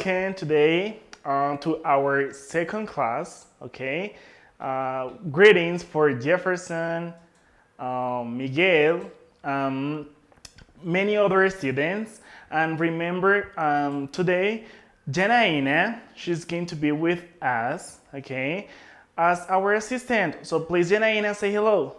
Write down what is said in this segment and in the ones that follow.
Welcome today to our second class, okay? Greetings for Jefferson, Miguel, many other students. And remember, today, Janaina, she's going to be with us, okay, as our assistant. So please, Janaina, say hello.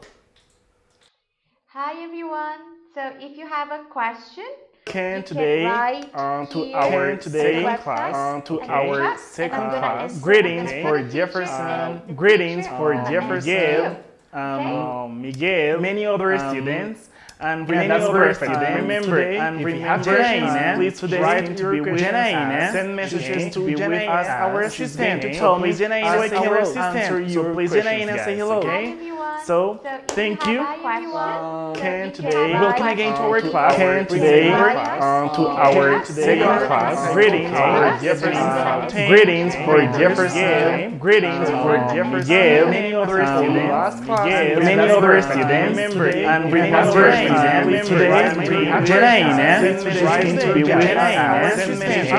Hi everyone. So if you have a question, Welcome you today can write to here our in the second website class. To and our chat, and second I'm gonna class. answer. Greetings I'm for gonna teach it, Jefferson. and the Greetings teacher for gonna Jefferson. answer you. Miguel, many other students. And many other students. Remember, and if you have Janaina, please today write to be with Janaina. Send messages to be with us, our assistant, to tell me Janaina say hello. Answer your please Janaina say hello. Hi Okay. everyone. So if thank you you. have a question, Can you today, write welcome again to our class. here Can today in the to our second class. Greetings for Jefferson. Greetings for Jefferson. Greetings for Jefferson. Many other students. Many other students. Remember, and remember, today, Janaina is going to be with us.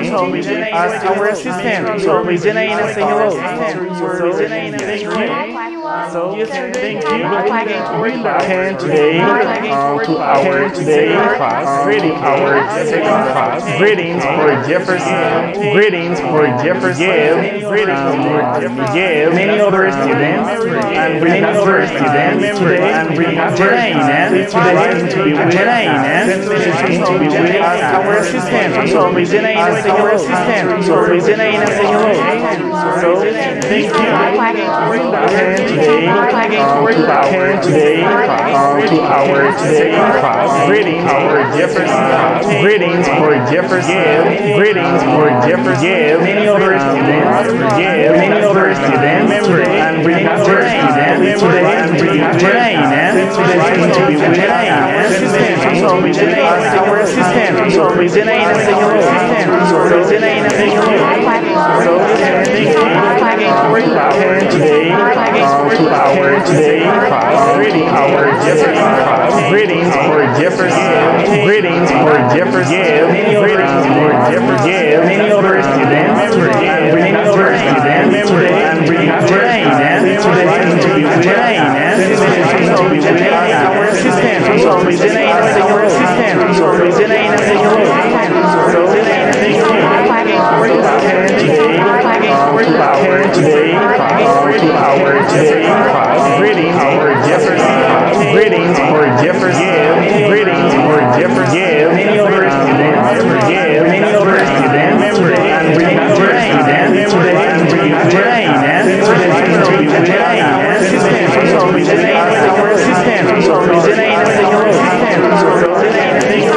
So we as our assistant. So please, Janaina, say hello. So Janaina, thank you. So thank you. And today to our today class. Greeting our second class. Greetings for Jefferson. Greetings for Jefferson. Miguel, many other students, and many other students. And we have Janaina. Today to be with Janaina. She's going to be with us, our assistant. So please, Janaina, say hello. So please, Janaina, say hello. So thank you. And today to our today class. Greetings for Jefferson. Greetings for Jefferson. Greetings for Jefferson. Many other students. Many other students. And we have Janaina. And we have Janaina. She's going to be with our assistant. So please, Janaina, our assistant. So please, Janaina, say hello. So Janaina, say hello. So thank you. And today to our today class. Greeting our Jefferson class. Greetings for Jefferson. Greetings for Jefferson. Many other Jefferson. Many other students. And many other students. And we have Janaina. Today to be with Janaina. So we with our assistant. So please, Janaina, say hello. So please, Janaina, say hello. So thank you. And today to our today class. Greetings for Jefferson. Greetings for Jefferson. Greetings for Jefferson. Many other students. Many other students. And we have Janaina. And we have Janaina. So we with our assistant. So please, Janaina, our assistant. So please, Janaina, say hello. So Janaina, thank you. And today to our today class. Greetings for Jefferson. Greetings for Jefferson. Greetings for Jefferson. Many other students. Many other students. And we have Janaina. So we with our assistant. So please, Janaina, our assistant. So please, Janaina, say hello. So Janaina, thank you.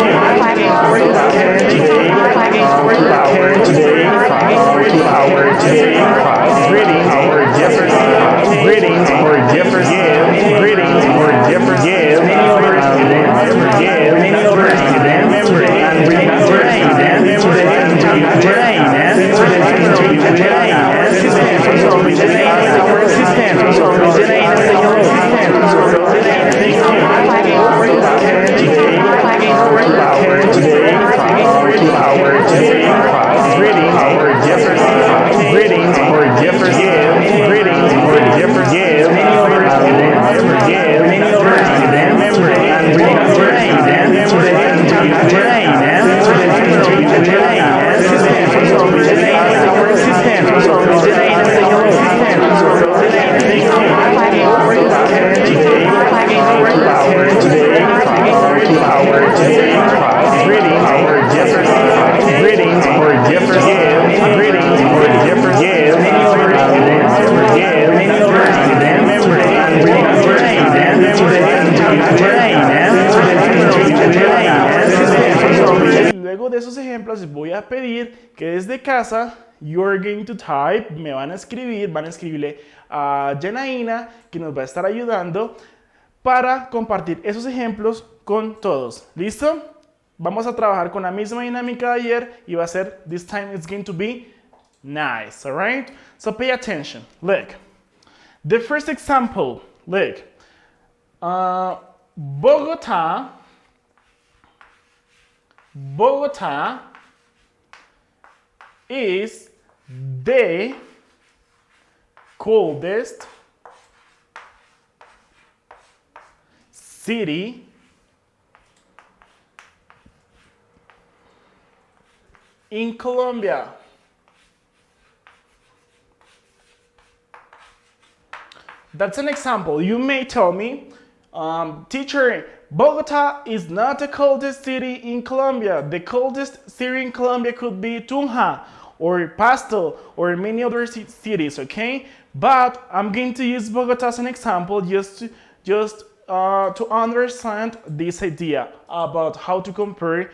And today to our today class. Greetings for Jefferson. Greetings for Jefferson. Greetings for Jefferson. Many other students. Many other students. And we have Janaina. So we with our assistant. So please, Janaina, our assistant. So please, Janaina, say hello. So Janaina, thank you. And today to our today class. Greetings for Jefferson. Greetings for Jefferson. Greetings for Jefferson. Many other students. Many other students. And we have Janaina. Luego de esos ejemplos les voy a pedir que desde casa you're going to type, me van a escribirle a Janaina, que nos va a estar ayudando para compartir esos ejemplos con todos. ¿Listo? Vamos a trabajar con la misma dinámica de ayer y va a ser, this time it's going to be nice, alright? So pay attention. Look. The first example, look. Bogotá is the coldest city in Colombia. That's an example. You may tell me, teacher, Bogota is not the coldest city in Colombia. The coldest city in Colombia could be Tunja or Pasto or many other cities, okay? But I'm going to use Bogota as an example just to understand this idea about how to compare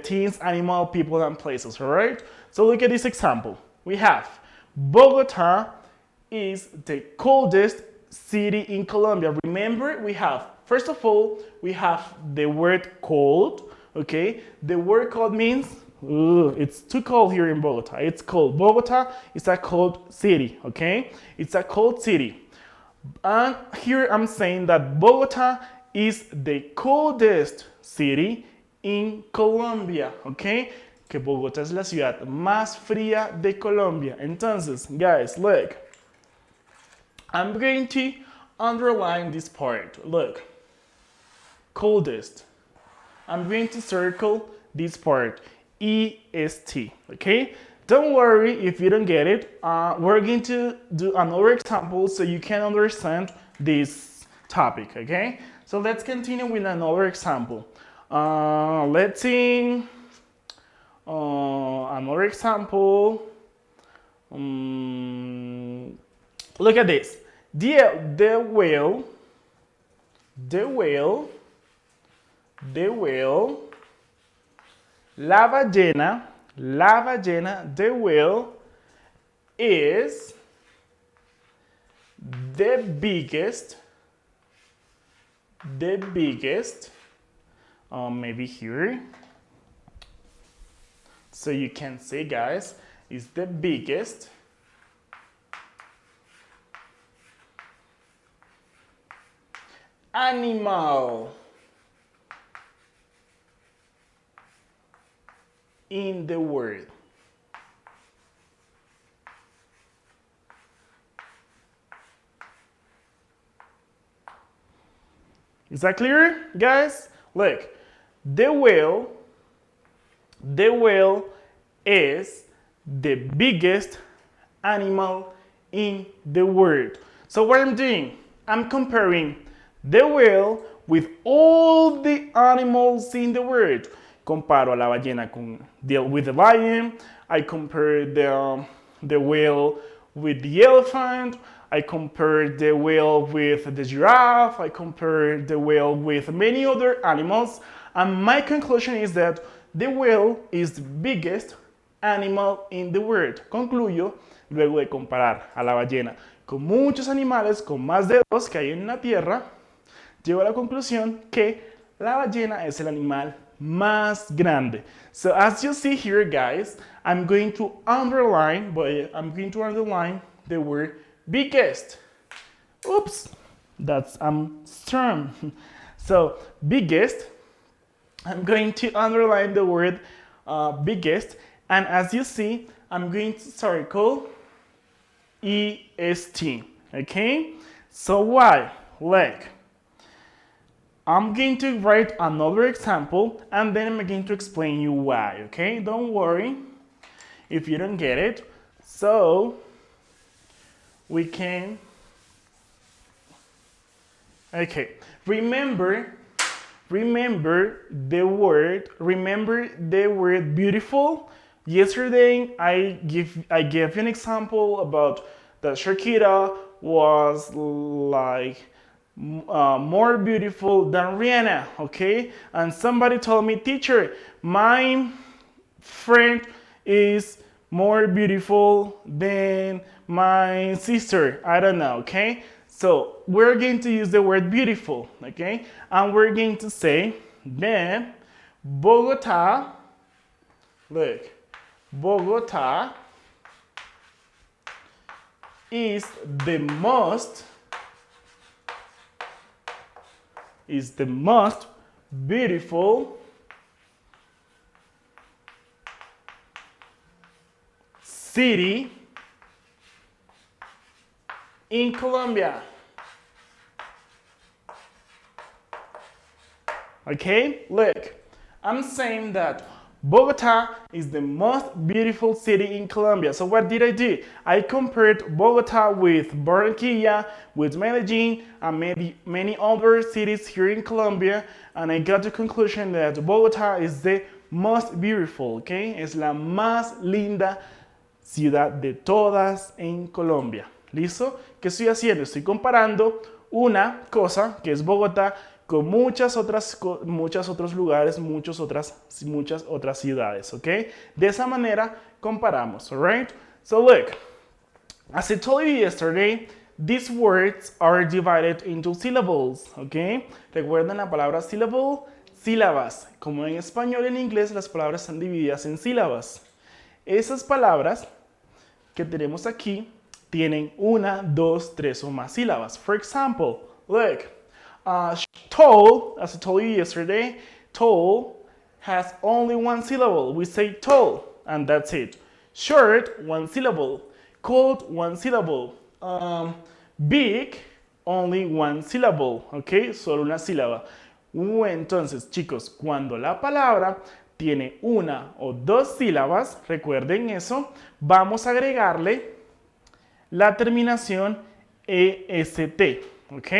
things, animal, people, and places, all right? So look at this example. We have Bogota is the coldest city in Colombia. Remember, we have, first of all, we have the word cold, okay? The word cold means, it's too cold here in Bogota. It's cold. Bogota is a cold city, okay? It's a cold city. And here I'm saying that Bogota is the coldest city in Colombia, okay? Que Bogota es la ciudad más fría de Colombia. Entonces, guys, look. I'm going to underline this part. Look, coldest. I'm going to circle this part, EST, okay? Don't worry if you don't get it. We're going to do another example so you can understand this topic, okay? So let's continue with another example. Let's see another example. Look at this. The whale, la ballena, the whale is the biggest, maybe here, so you can see, guys, is the biggest animal in the world. Is that clear, guys? Look, the whale is the biggest animal in the world. So what I'm doing, I'm comparing the whale with all the animals in the world. Comparo a la ballena with the lion. I compare the whale with the elephant. I compare the whale with the giraffe. I compare the whale with many other animals. And my conclusion is that the whale is the biggest animal in the world. Concluyo, luego de comparar a la ballena con muchos animales con más dedos que hay en la tierra, llego a la conclusión que la ballena es el animal más grande. So as you see here, guys, I'm going to underline the word biggest. Oops, that's strong. So biggest, I'm going to underline the word biggest, and as you see, I'm going to circle EST. Okay, so why? Like, I'm going to write another example and then I'm going to explain you why, okay? Don't worry if you don't get it. So we can, okay, remember the word beautiful. Yesterday I gave you an example about that Shakira was like more beautiful than Rihanna, okay? And somebody told me, teacher, my friend is more beautiful than my sister. I don't know, okay? So we're going to use the word beautiful, okay? And we're going to say, then Bogota, look, Bogota is the most beautiful city in Colombia. Okay, look, I'm saying that Bogota is the most beautiful city in Colombia. So what did I do? I compared Bogota with Barranquilla, with Medellin, and many other cities here in Colombia, and I got the conclusion that Bogota is the most beautiful, okay? Es la más linda ciudad de todas en Colombia. ¿Listo? ¿Qué estoy haciendo? Estoy comparando una cosa que es Bogotá con muchos otros lugares, muchas otras ciudades, ¿ok? De esa manera comparamos, alright? So look, as I told you yesterday, these words are divided into syllables, ¿ok? ¿Recuerdan la palabra syllable? Sílabas. Como en español y en inglés, las palabras están divididas en sílabas. Esas palabras que tenemos aquí tienen una, dos, tres o más sílabas. For example, look, tall, as I told you yesterday, tall has only one syllable. We say tall, and that's it. Short, one syllable. Cold, one syllable. Big, only one syllable. Ok, solo una sílaba. Entonces, chicos, cuando la palabra tiene una o dos sílabas, recuerden eso, vamos a agregarle la terminación EST, ¿ok?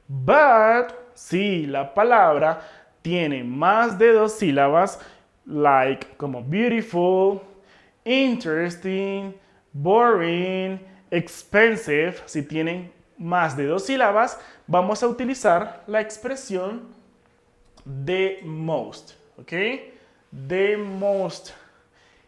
But, si la palabra tiene más de dos sílabas, like como beautiful, interesting, boring, expensive, si tienen más de dos sílabas, vamos a utilizar la expresión the most, ¿ok? The most.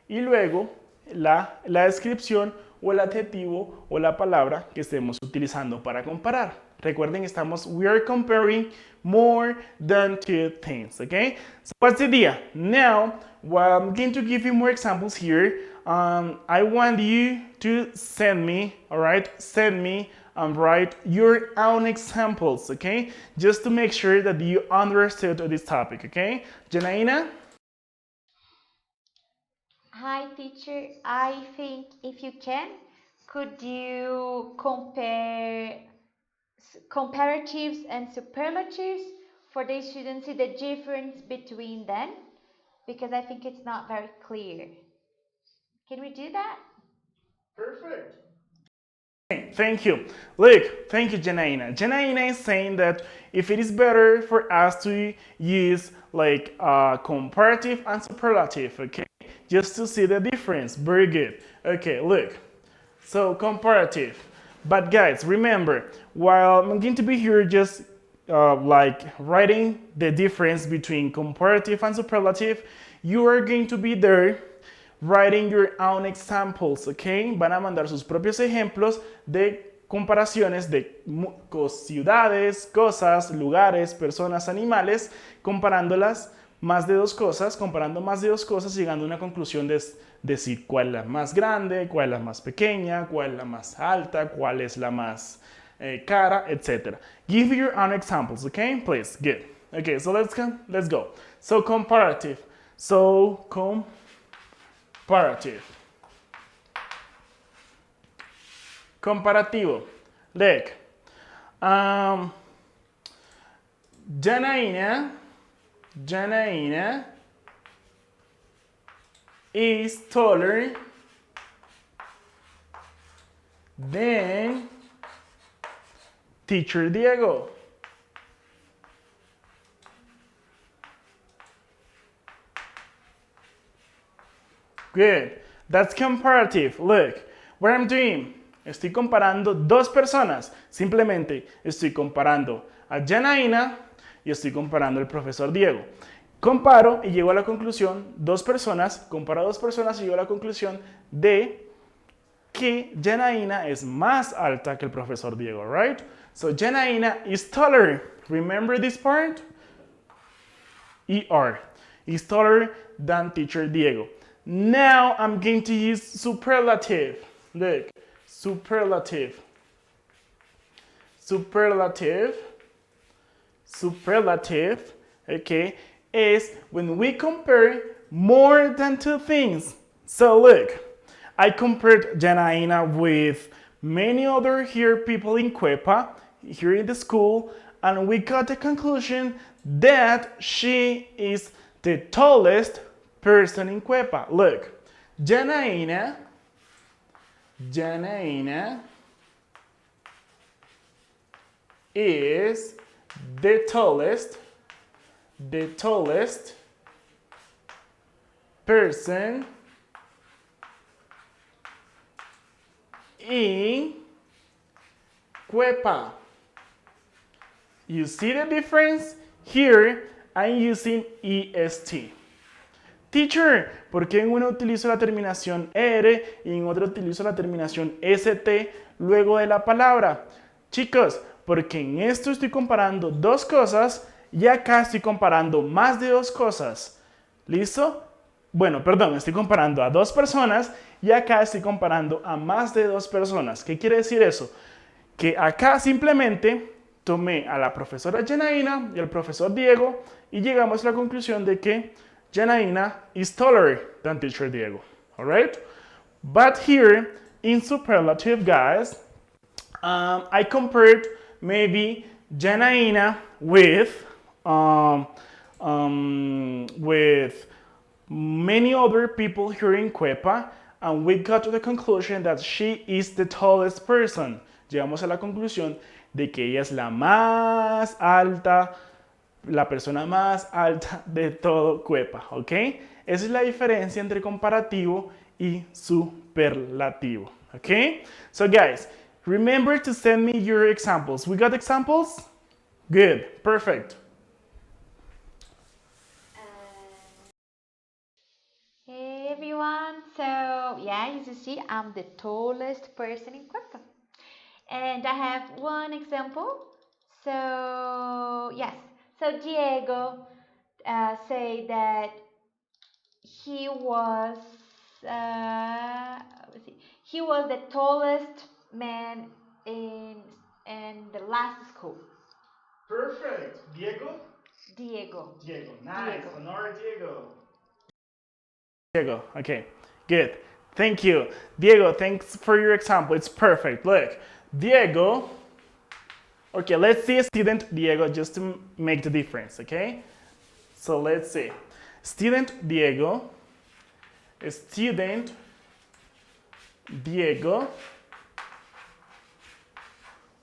Y luego la descripción o el adjetivo o la palabra que estemos utilizando para comparar. Recuerden, we are comparing more than two things, okay? So what's the idea? Now, well, I'm going to give you more examples here. I want you to send me, all right? Send me and write your own examples, okay? Just to make sure that you understood this topic, okay? Janaina? Hi, teacher. I think if you can, could you compare comparatives and superlatives for the students see the difference between them? Because I think it's not very clear. Can we do that? Perfect. Thank you. Look, thank you, Janaina. Janaina is saying that if it is better for us to use like comparative and superlative, okay? Just to see the difference. Very good. Okay, look. So comparative. But guys, remember, while I'm going to be here just like writing the difference between comparative and superlative, you are going to be there writing your own examples, ¿ok? Van a mandar sus propios ejemplos de comparaciones de ciudades, cosas, lugares, personas, animales, comparándolas más de dos cosas, comparando más de dos cosas, llegando a una conclusión de decir cuál es la más grande, cuál es la más pequeña, cuál es la más alta, cuál es la más cara, etc. Give your own examples, okay? Please, good. Okay, so let's go. So comparative. So comparative. Comparativo. Look. Janaina is taller than teacher Diego. Good. That's comparative. Look, what I'm doing, estoy comparando dos personas. Simplemente estoy comparando a Janaina y estoy comparando al profesor Diego. Comparo y llego a la conclusión, comparo a dos personas y llego a la conclusión de que Janaina es más alta que el profesor Diego, right? So Janaina is taller. Remember this part? ER. Is taller than teacher Diego. Now I'm going to use superlative. Look, superlative. Superlative, okay, is when we compare more than two things. So look, I compared Janaína with many other here people in Cuepa, here in the school, and we got the conclusion that she is the tallest person in Cuepa. Look, Janaína is the tallest person in Cuepa. You see the difference? Here I'm using EST. Teacher, ¿por qué en uno utilizo la terminación ER y en otro utilizo la terminación ST luego de la palabra? Chicos, porque en esto estoy comparando dos cosas y acá estoy comparando más de dos cosas. ¿Listo? Bueno, perdón, estoy comparando a dos personas y acá estoy comparando a más de dos personas. ¿Qué quiere decir eso? Que acá simplemente tomé a la profesora Janaína y al profesor Diego y llegamos a la conclusión de que Janaína is taller than teacher Diego. Alright? But here in superlative, guys, I compared maybe Janaína with many other people here in Cuepa, and we got to the conclusion that she is the tallest person. Llegamos a la conclusión de que ella es la más alta, la persona más alta de todo Cuepa, ¿ok? Esa es la diferencia entre comparativo y superlativo, ¿ok? So guys, remember to send me your examples. We got examples? Good, perfect. Hey everyone, so yeah, as you see, I'm the tallest person in Cuepa. And I have one example. So, yes, so Diego say that he was, he was the tallest man in the last school. Perfect. Diego? Diego. Diego, nice. Diego. Honor Diego. Diego, okay, good. Thank you. Diego, thanks for your example. It's perfect. Look, Diego, okay, let's see student Diego just to make the difference, okay? So let's see. Student Diego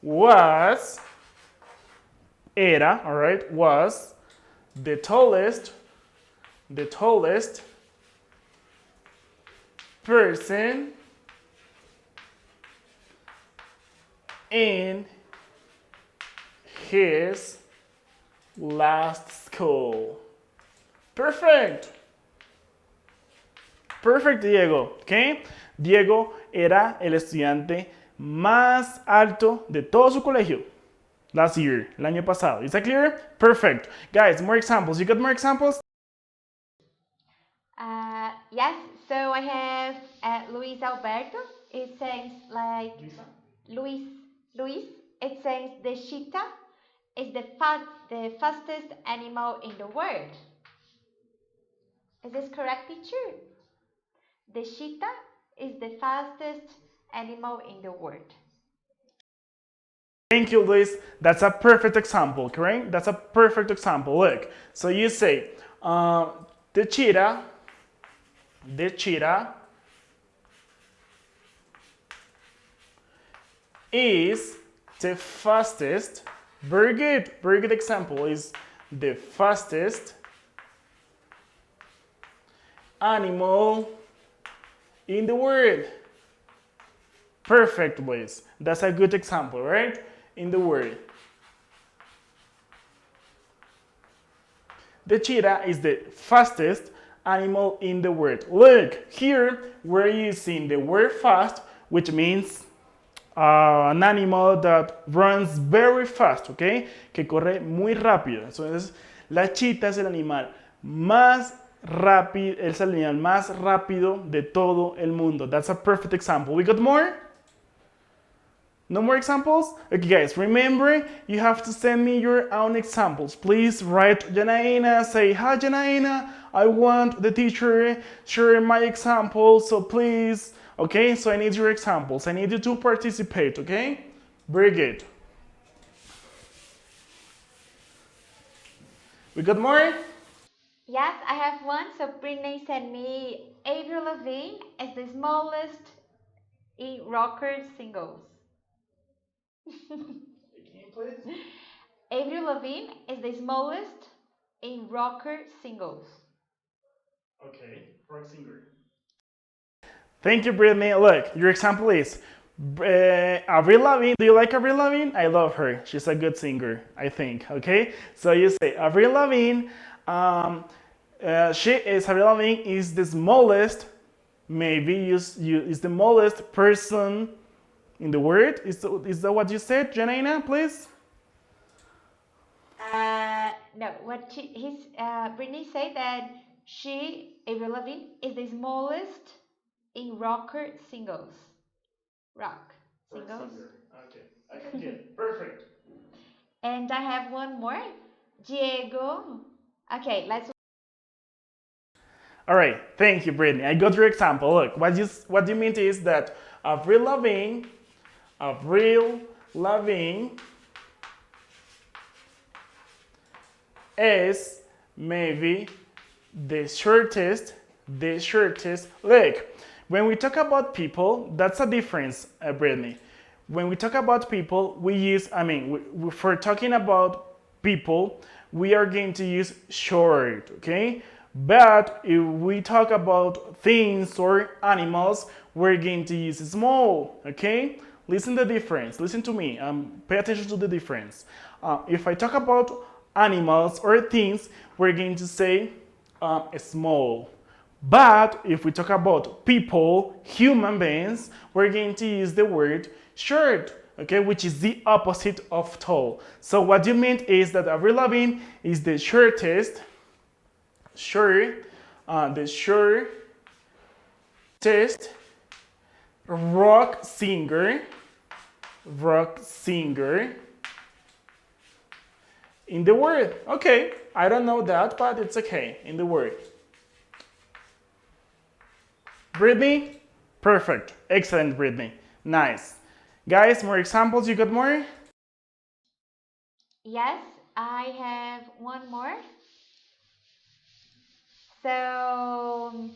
was, era, all right, was the tallest person in his last school. Perfect. Perfect, Diego. Okay? Diego era el estudiante más alto de todo su colegio. Last year, el año pasado. Is that clear? Perfect. Guys, more examples. You got more examples? Yes, so I have Luis Alberto. It says like Luis. It says the cheetah is the fastest animal in the world. Is this correct, teacher? The cheetah is the fastest animal in the world. Thank you, Luis. That's a perfect example, correct? That's a perfect example. Look, so you say the cheetah is the fastest. Very good example. Is the fastest animal in the world. Perfect, Luis. That's a good example, right? In the world. The cheetah is the fastest animal in the world. Look, here we're using the word fast, which means an animal that runs very fast, ¿ok? Que corre muy rápido. Entonces, la chita es el animal más rápido, es el animal más rápido de todo el mundo. That's a perfect example. We got more? No more examples? Okay, guys, remember, you have to send me your own examples. Please write Janaína, say, hi Janaína, I want the teacher share my example, so please Okay, so I need your examples. I need you to participate, okay? Very good. We got more? Yes, I have one. So Britney sent me Avril Lavigne as the smallest in rocker singles. Again, please. Avril Lavigne is the smallest in rocker singles. Okay, rock singer. Thank you, Brittany. Look, your example is Avril Lavigne. Do you like Avril Lavigne? I love her. She's a good singer, I think. Okay, so you say Avril Lavigne. Avril Lavigne is the smallest. Maybe is the smallest person in the world. Is that what you said, Janina? Please. No, what Britney said that Avril Lavigne, is the smallest in rocker singles. Rock singles. Okay, I can get it. Perfect. And I have one more. Diego. Okay, let's. All right, thank you, Brittany. I got your example. Look, what you mean is that Avril Lavigne is maybe the shortest. Look, when we talk about people, that's a difference, Brittany. When we talk about people, we use, for talking about people, we are going to use short, okay? But if we talk about things or animals, we're going to use small, okay? Listen to the difference. Listen to me. Pay attention to the difference. If I talk about animals or things, we're going to say small. But if we talk about people, human beings, we're going to use the word short, okay, which is the opposite of tall. So what you mean is that Avril Lavigne is the shortest rock singer in the world. Okay, I don't know that, but it's okay, in the world. Brittany, perfect, excellent, Brittany, nice. Guys, more examples, you got more? Yes, I have one more. So,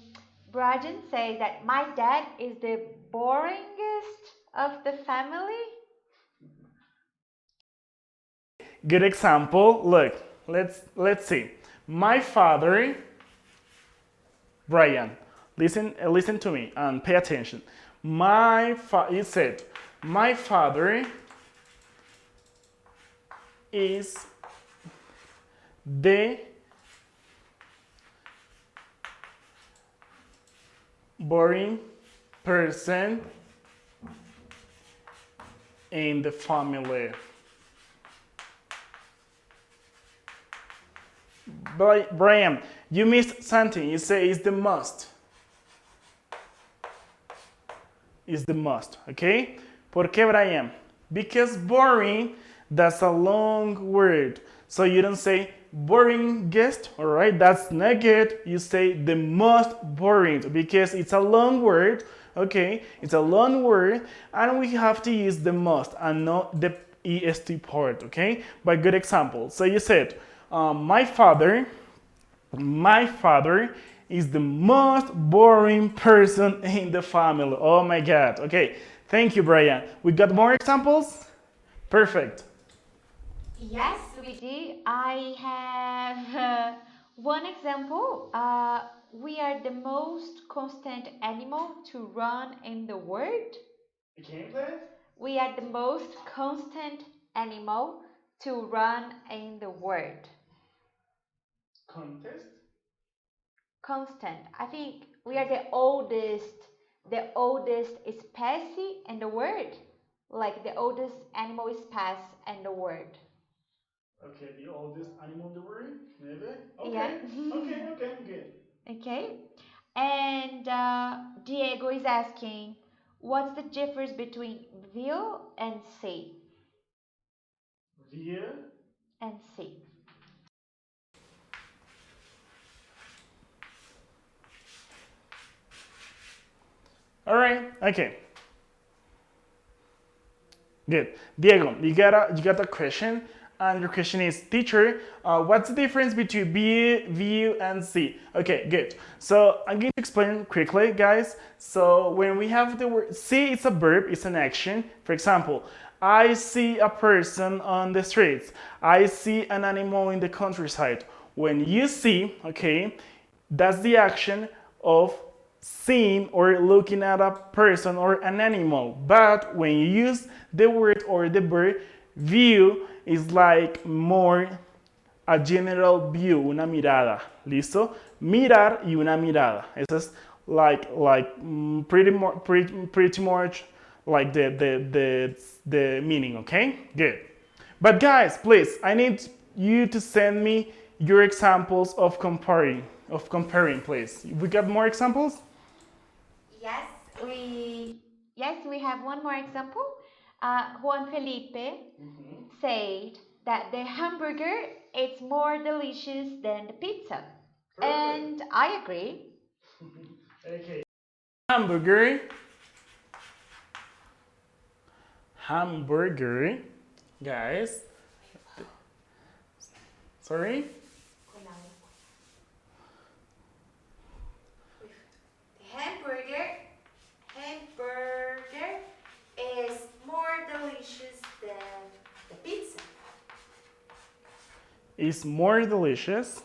Braden says that my dad is the boringest of the family. Good example. Look, let's see. My father, Brian, listen to me and pay attention. He said, my father is the boring person in the family. Brian, you missed something. You say it's the must. Is the must, okay? ¿Por qué, Brian? Because boring, that's a long word. So you don't say boring guest, all right? That's not good. You say the most boring because it's a long word, okay? It's a long word, and we have to use the must and not the est part, okay? By good example. So you said, my father is the most boring person in the family. Oh my God. Okay, thank you, Brian. We got more examples? Perfect. Yes, we do. I have one example. We are the most constant animal to run in the world. Again, please? We are the most constant animal to run in the world. Contest? Constant. I think we are the oldest species in the world. Like the oldest animal species in the world. Okay, the oldest animal in the world? Maybe? Yeah. Okay, good. Okay. And Diego is asking, what's the difference between will and see? Wir And see. All right. Okay. Good. Diego, you got a question, and your question is, teacher, what's the difference between be, view, and see? Okay, good. So I'm going to explain quickly, guys. So when we have the word see, it's a verb, it's an action. For example, I see a person on the streets. I see an animal in the countryside. When you see, okay, that's the action of seeing or looking at a person or an animal. But when you use the word or the verb, view is like more a general view, una mirada. ¿Listo? Mirar y una mirada. Eso es pretty much like the meaning, okay? Good. But guys, please, I need you to send me your examples of comparing, please. We got more examples? Yes, we have one more example. Juan Felipe said that the hamburger is more delicious than the pizza. And I agree. Okay. Hamburger. Hamburger. Guys. Sorry? Hamburger is more delicious than the pizza. Is more delicious.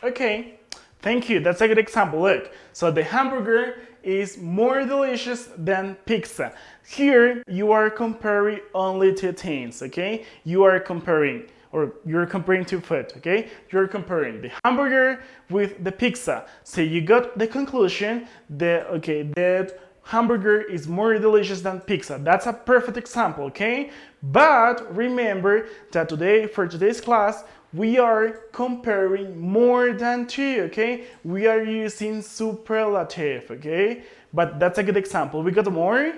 Okay, thank you. That's a good example. Look, so the hamburger is more delicious than pizza. Here, you are comparing only two things, okay? You are comparing, or you're comparing two food, okay? You're comparing the hamburger with the pizza. So you got the conclusion that, okay, that hamburger is more delicious than pizza. That's a perfect example, okay? But remember that today, for today's class, we are comparing more than two, okay? We are using superlative, okay? But that's a good example. We got more?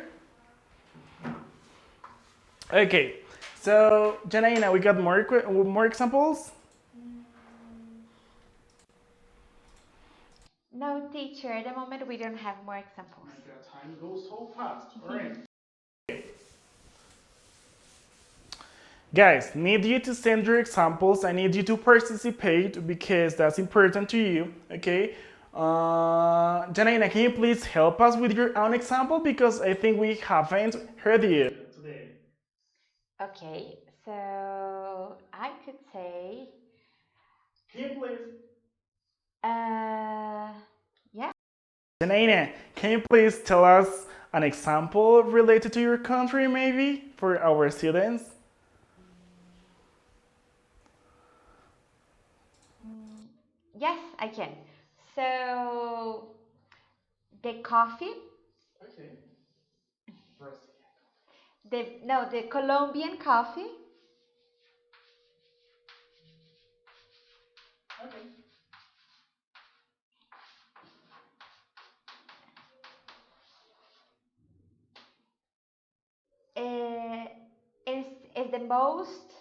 Okay, so Janaina, we got more examples? No, teacher, at the moment we don't have more examples. Time goes so fast. All right. Guys, need you to send your examples. I need you to participate because that's important to you, okay? Janaina, can you please help us with your own example because I think we haven't heard you today. Okay, so I could say, Can you please? Yeah. Janaina, can you please tell us an example related to your country, maybe, for our students? Yes, I can. So the coffee, Okay. the Colombian coffee Okay. uh, is the most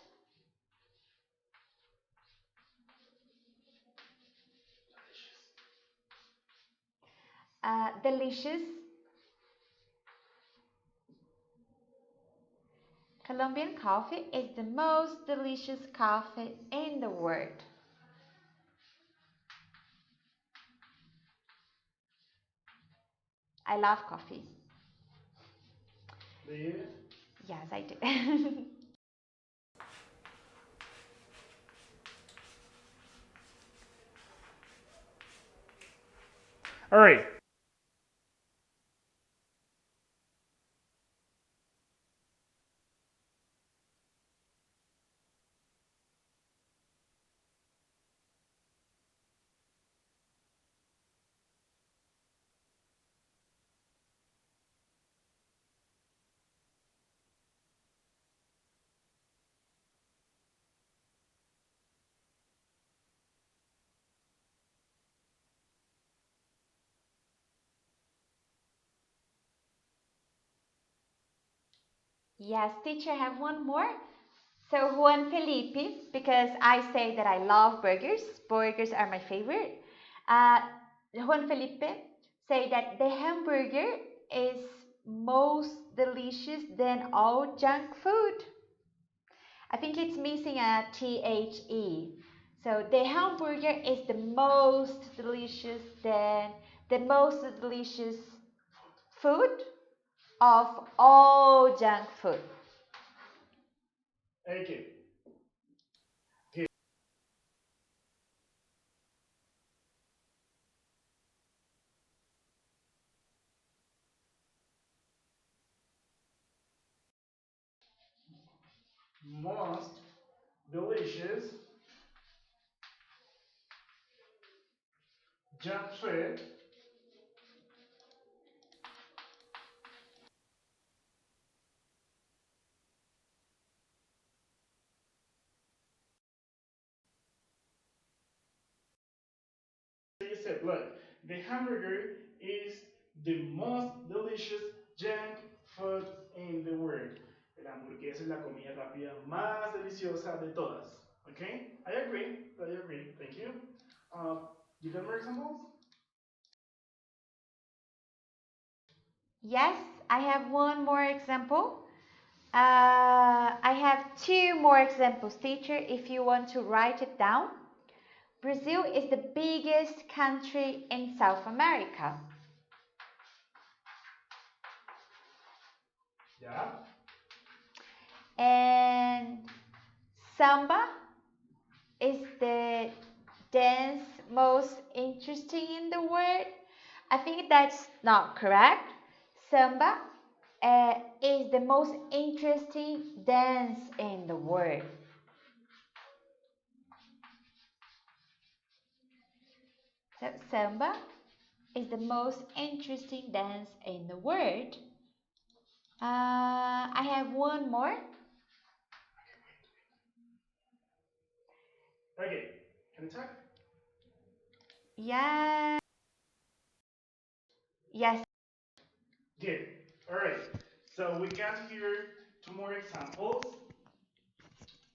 delicious. Colombian coffee is the most delicious coffee in the world. I love coffee. Do you? Yes, I do. All right. Yes, teacher, I have one more. So Juan Felipe, because I say that I love burgers. Burgers are my favorite. Uh, Juan Felipe say that the hamburger is most delicious than all junk food. I think it's missing a THE. So the hamburger is the most delicious food of all junk food. Okay. Most delicious junk food. So you said, look, the hamburger is the most delicious junk food in the world. La hamburguesa es la comida rápida más deliciosa de todas. Okay? I agree. I agree. Thank you. Uh, you got more examples? Yes, I have one more example. I have two more examples, teacher, if you want to write it down. Brazil is the biggest country in South America. Yeah. And samba is the dance most interesting in the world. I think that's not correct. Samba is the most interesting dance in the world. So samba is the most interesting dance in the world. I have one more. Okay. Can I talk? Yeah. Yes. Good. All right. So we got here two more examples.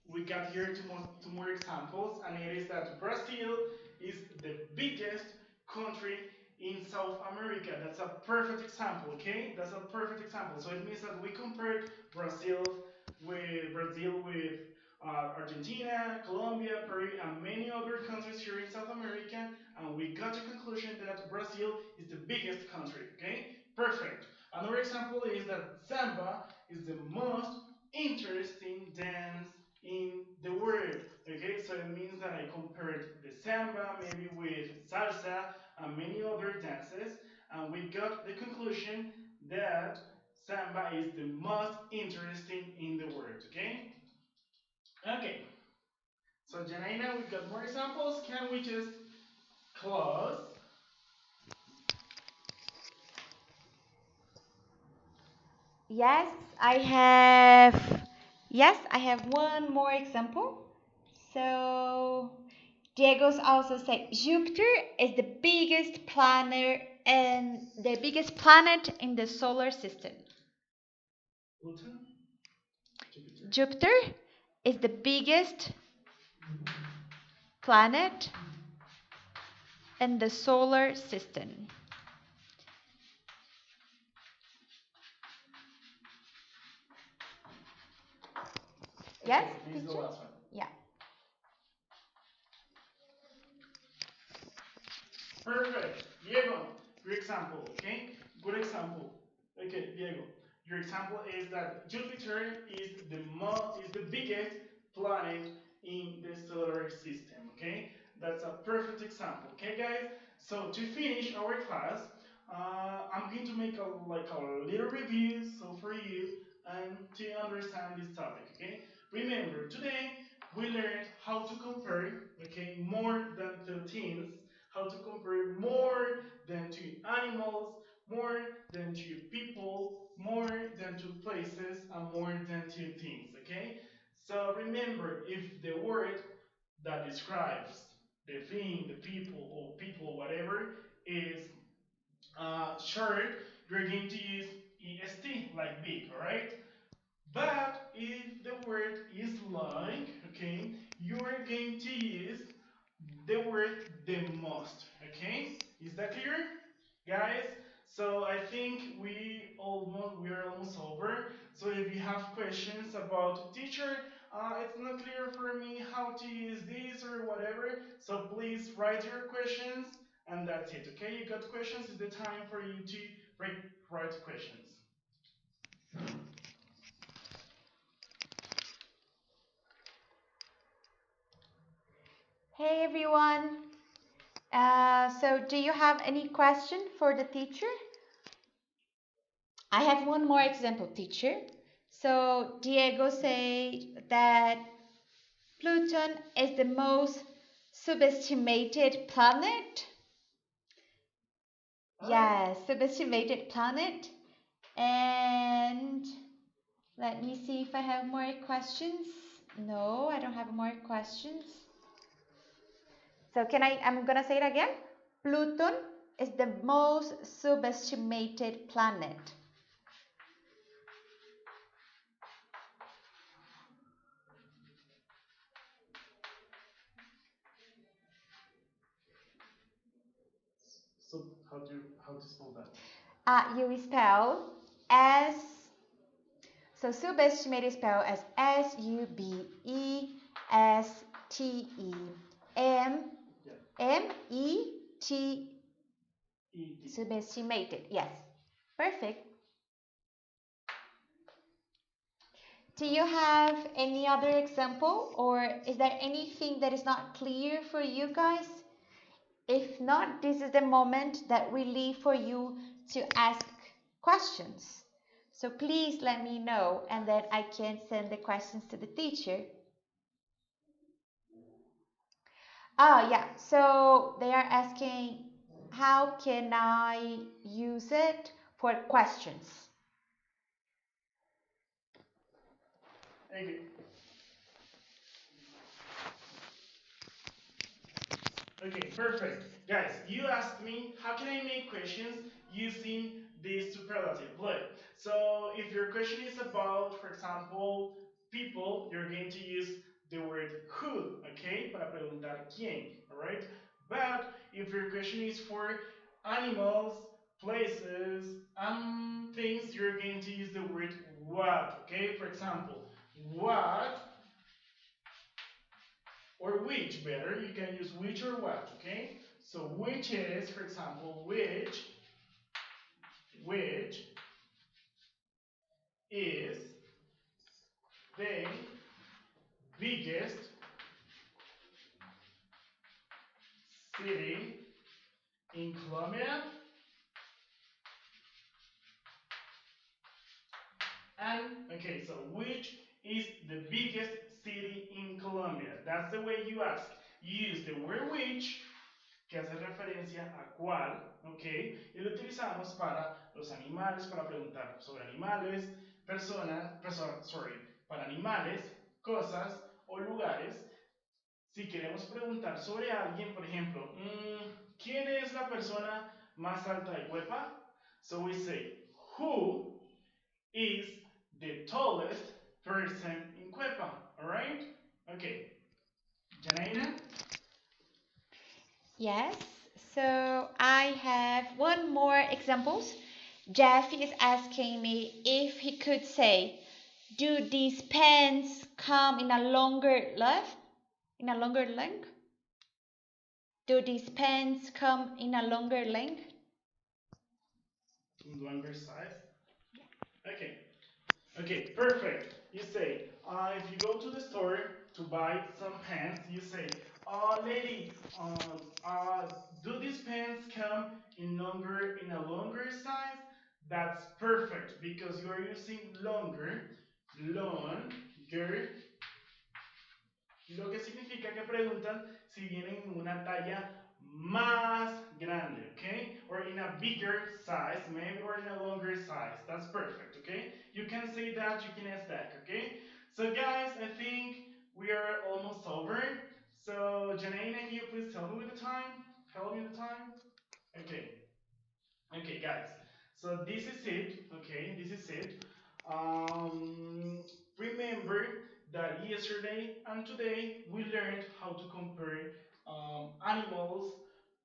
We got here two more examples, and it is that Brazil is the biggest country in South America. That's a perfect example, okay? That's a perfect example. So it means that we compared Brazil with Argentina, Colombia, Peru, and many other countries here in South America, and we got to conclusion that Brazil is the biggest country, okay? Perfect. Another example is that samba is the most interesting dance in the word. Okay, so it means that I compared the samba maybe with salsa and many other dances, and we got the conclusion that samba is the most interesting in the world. Okay, okay. So Janaina, we've got more examples. Can we just close? Yes, I have. Yes, I have one more example. So Diego's also said Jupiter is the biggest planet in the solar system. Pluton, Jupiter. Jupiter is the biggest planet in the solar system. Yes, Okay, this is the teacher? last one. Yeah. Perfect. Diego, your example, okay? Good example. Okay, Diego, your example is that Jupiter is the biggest planet in the solar system, okay? That's a perfect example, okay, guys? So to finish our class, I'm going to make a little review so for you and to understand this topic, okay? Remember, today we learned how to compare, okay, more than 13, how to compare more than to animals, more than to people, more than to places, and more than to things. Okay? So remember, if the word that describes the thing, the people, or people, whatever, is short, you're going to use est like big, all right? But if the word is like, okay, you're going to use the word the most, okay? Is that clear, guys? So I think we are almost over. So if you have questions about teacher, it's not clear for me how to use this or whatever. So please write your questions, and that's it. Okay, you got questions? It's the time for you to write questions. Hey everyone. So do you have any question for the teacher? I have one more example, teacher. So Diego said that Pluton is the most subestimated planet. Yes, subestimated planet. And let me see if I have more questions. No, I don't have more questions. So I'm gonna say it again. Pluton is the most subestimated planet. So how to spell that? You spell S. So subestimate is spelled as Subestemete. Subestimated. Yes. Perfect. Do you have any other example, or is there anything that is not clear for you guys? If not, this is the moment that we leave for you to ask questions. So please let me know, and then I can send the questions to the teacher. Oh, yeah. So they are asking, how can I use it for questions? Okay. Okay, perfect. Guys, you asked me how can I make questions using this superlative. Look, so if your question is about, for example, people, you're going to use the word who, okay? Para preguntar quién, alright? But if your question is for animals, places, things, you're going to use the word what, okay? For example, what or which, better, you can use which or what, okay? So which is, for example, which is the biggest city in Colombia? And, okay, so which is the biggest city in Colombia? That's the way you ask. You use the word which, que hace referencia a cuál, ¿ok? Y lo utilizamos para los animales, para preguntar sobre animales, para animales, cosas o lugares. Si queremos preguntar sobre alguien, por ejemplo, ¿quién es la persona más alta de Cuepa? So we say, who is the tallest person in Cuepa? Alright? Okay. Janaina? Yes. So I have one more examples. Jeff is asking me if he could say, do these pens come in a longer length? In a longer length? Do these pens come in a longer length? Longer size? Okay. Okay, perfect. You say, if you go to the store to buy some pens, you say, lady, do these pens come in a longer size? That's perfect because you are using longer, lo que significa que preguntan si vienen en una talla más grande, okay? Or in a bigger size, maybe, or in a longer size. That's perfect, okay? You can say that, you can ask that, okay? So guys, I think we are almost over. So Janaina, can you please tell me with the time? Tell me the time. Okay. Okay, guys. So this is it, okay? This is it. Um, Remember that yesterday and today we learned how to compare animals,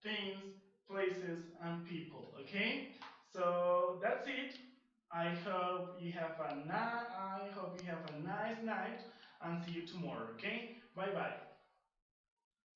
things, places, and people. Okay, so that's it. I hope you have a nice night and see you tomorrow. Okay, bye bye.